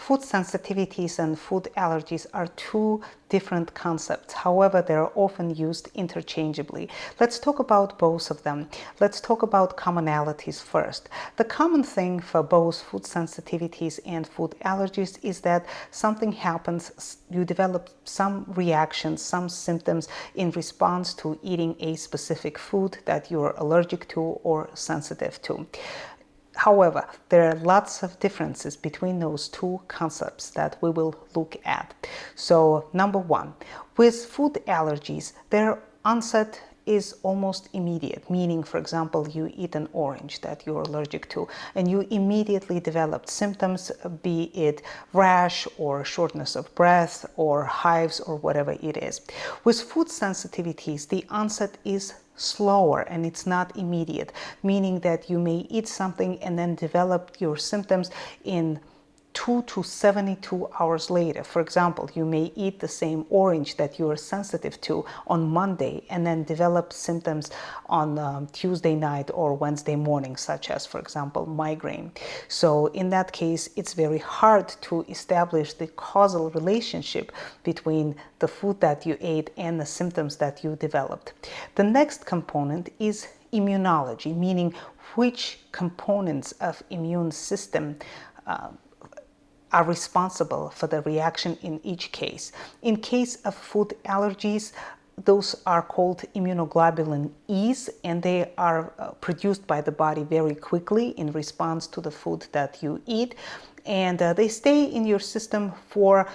food sensitivities and food allergies are two different concepts. However, they're often used interchangeably. Let's talk about both of them. Let's talk about commonalities first. The common thing for both food sensitivities and food allergies is that something happens, you develop some reactions, some symptoms in response to eating a specific food that you're allergic to or sensitive to. However, there are lots of differences between those two concepts that we will look at. So, number one, with food allergies, their onset is almost immediate, meaning, for example, you eat an orange that you're allergic to, and you immediately develop symptoms, be it rash or shortness of breath or hives or whatever it is. With food sensitivities, the onset is slower and it's not immediate, meaning that you may eat something and then develop your symptoms in 2 to 72 hours later. For example, you may eat the same orange that you are sensitive to on Monday and then develop symptoms on Tuesday night or Wednesday morning, such as, for example, migraine. So in that case, it's very hard to establish the causal relationship between the food that you ate and the symptoms that you developed. The next component is immunology, meaning which components of immune system are responsible for the reaction in each case. In case of food allergies, those are called immunoglobulin E's, and they are produced by the body very quickly in response to the food that you eat, and they stay in your system for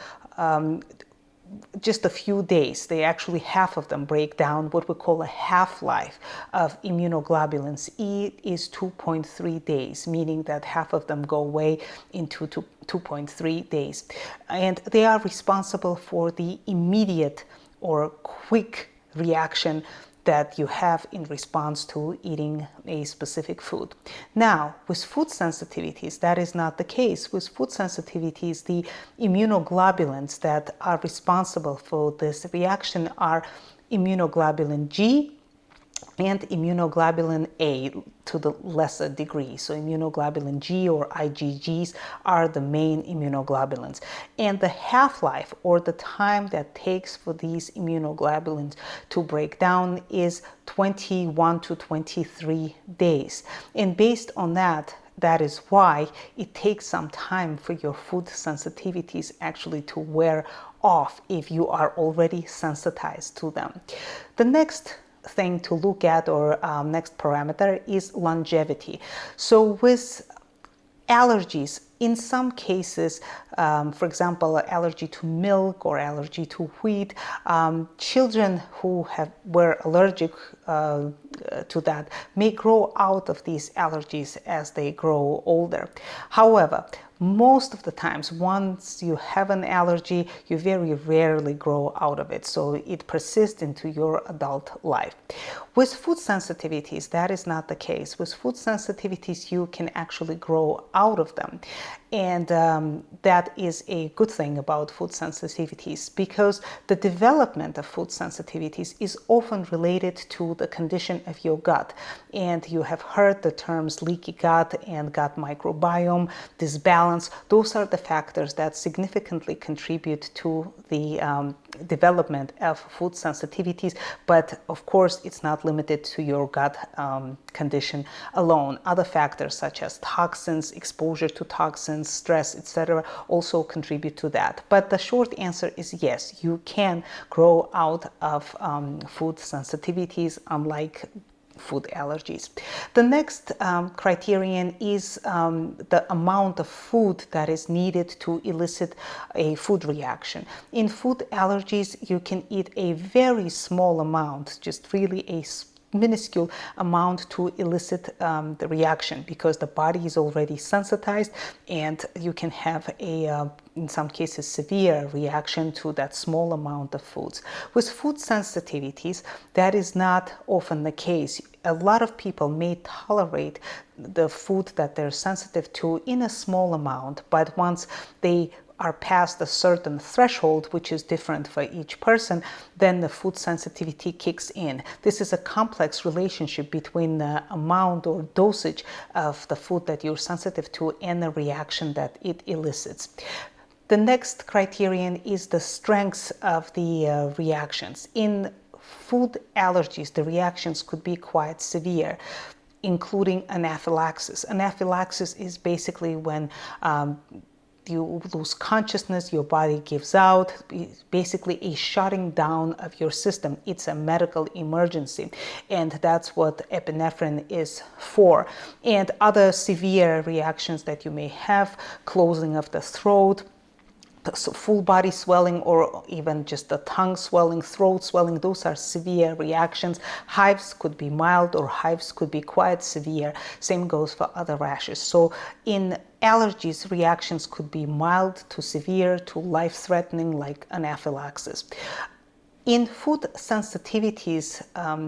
just a few days. They actually, half of them break down. What we call a half-life of immunoglobulins E is 2.3 days, meaning that half of them go away in 2.3 days. And they are responsible for the immediate or quick reaction that you have in response to eating a specific food. Now, with food sensitivities, that is not the case. With food sensitivities, the immunoglobulins that are responsible for this reaction are immunoglobulin G and immunoglobulin A to the lesser degree. So immunoglobulin G or IgGs are the main immunoglobulins. And the half-life, or the time that takes for these immunoglobulins to break down, is 21 to 23 days. And based on that, that is why it takes some time for your food sensitivities actually to wear off if you are already sensitized to them. The next thing to look at, or next parameter, is longevity. So with allergies, in some cases, for example, allergy to milk or allergy to wheat, children who were allergic to that may grow out of these allergies as they grow older. However, most of the times, once you have an allergy, you very rarely grow out of it. So it persists into your adult life. With food sensitivities, that is not the case. With food sensitivities, you can actually grow out of them. And that is a good thing about food sensitivities, because the development of food sensitivities is often related to the condition of your gut. And you have heard the terms leaky gut and gut microbiome, disbalance. Those are the factors that significantly contribute to the development of food sensitivities. But of course, it's not limited to your gut condition alone. Other factors such as toxins, exposure to toxins, stress, etc., also contribute to that. But the short answer is yes, you can grow out of food sensitivities, unlike food allergies. The next criterion is the amount of food that is needed to elicit a food reaction. In food allergies, you can eat a very small amount, just really a minuscule amount, to elicit the reaction, because the body is already sensitized, and you can have a in some cases severe reaction to that small amount of foods. With food sensitivities, that is not often the case. A lot of people may tolerate the food that they're sensitive to in a small amount, but once they are past a certain threshold, which is different for each person, then the food sensitivity kicks in. This is a complex relationship between the amount or dosage of the food that you're sensitive to and the reaction that it elicits. The next criterion is the strength of the reactions. In food allergies, the reactions could be quite severe, including anaphylaxis. Anaphylaxis is basically when you lose consciousness, your body gives out, basically a shutting down of your system. It's a medical emergency, and that's what epinephrine is for. And other severe reactions that you may have, closing of the throat, so full body swelling, or even just the tongue swelling, throat swelling, those are severe reactions. Hives could be mild, or hives could be quite severe. Same goes for other rashes. So in allergies, reactions could be mild to severe to life-threatening, like anaphylaxis. In food sensitivities,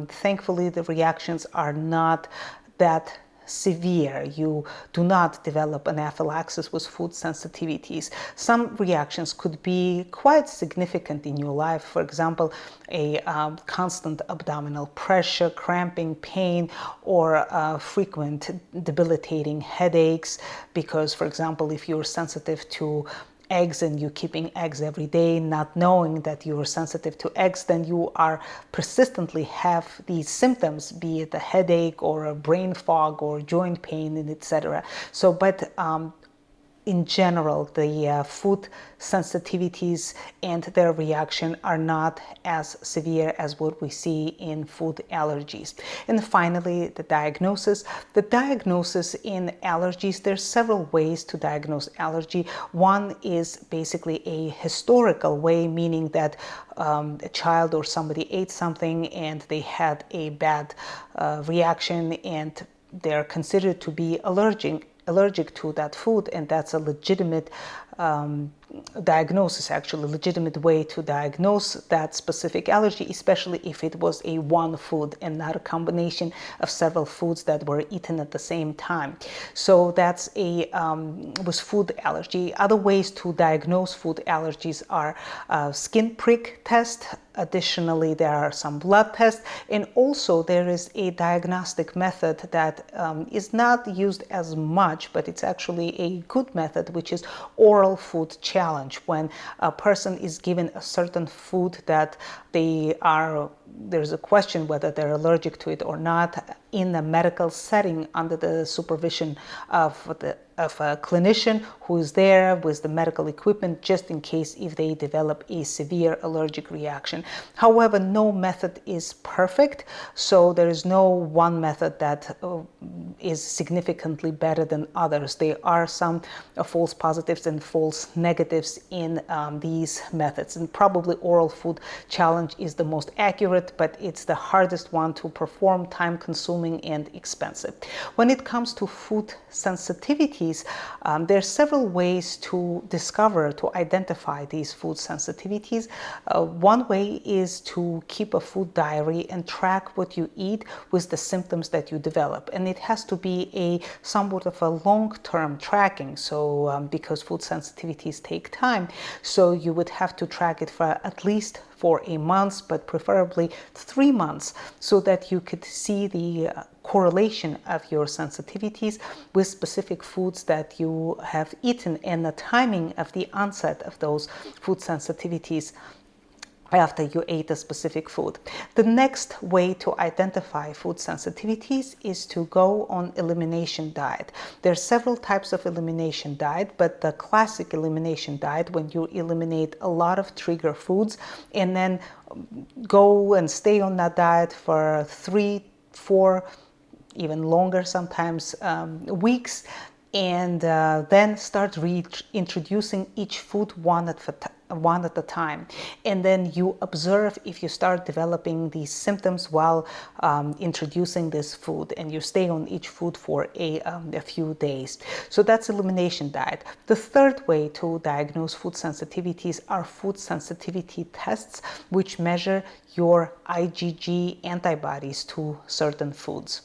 thankfully the reactions are not that severe. You do not develop anaphylaxis with food sensitivities. Some reactions could be quite significant in your life. For example, a constant abdominal pressure, cramping, pain, or frequent debilitating headaches. Because, for example, if you're sensitive to eggs and you're keeping eggs every day, not knowing that you're sensitive to eggs, then you are persistently have these symptoms, be it a headache or a brain fog or joint pain, and etc. So, but in general, the food sensitivities and their reaction are not as severe as what we see in food allergies. And finally, the diagnosis. The diagnosis in allergies, there's several ways to diagnose allergy. One is basically a historical way, meaning that a child or somebody ate something and they had a bad reaction and they're considered to be allergic to that food, and that's a legitimate diagnosis, actually, legitimate way to diagnose that specific allergy, especially if it was a one food and not a combination of several foods that were eaten at the same time. So that's a was food allergy. Other ways to diagnose food allergies are skin prick test. Additionally, there are some blood tests, and also there is a diagnostic method that is not used as much, but it's actually a good method, which is oral food challenge. When a person is given a certain food that there's a question whether they're allergic to it or not, in a medical setting under the supervision of a clinician who is there with the medical equipment, just in case if they develop a severe allergic reaction. However, no method is perfect, so there is no one method that is significantly better than others. There are some false positives and false negatives in these methods, and probably oral food challenge is the most accurate, but it's the hardest one to perform, time consuming and expensive. When it comes to food sensitivities, there are several ways to discover, to identify these food sensitivities. One way is to keep a food diary and track what you eat with the symptoms that you develop. And it has to be a somewhat of a long-term tracking. So because food sensitivities take time, so you would have to track it for at least for a month, but preferably 3 months, so that you could see the correlation of your sensitivities with specific foods that you have eaten and the timing of the onset of those food sensitivities after you ate a specific food. The next way to identify food sensitivities is to go on elimination diet. There are several types of elimination diet, but the classic elimination diet, when you eliminate a lot of trigger foods and then go and stay on that diet for 3, 4, even longer sometimes weeks, and then start reintroducing each food one at a time. And then you observe if you start developing these symptoms while introducing this food, and you stay on each food for a few days. So that's elimination diet. The third way to diagnose food sensitivities are food sensitivity tests, which measure your IgG antibodies to certain foods.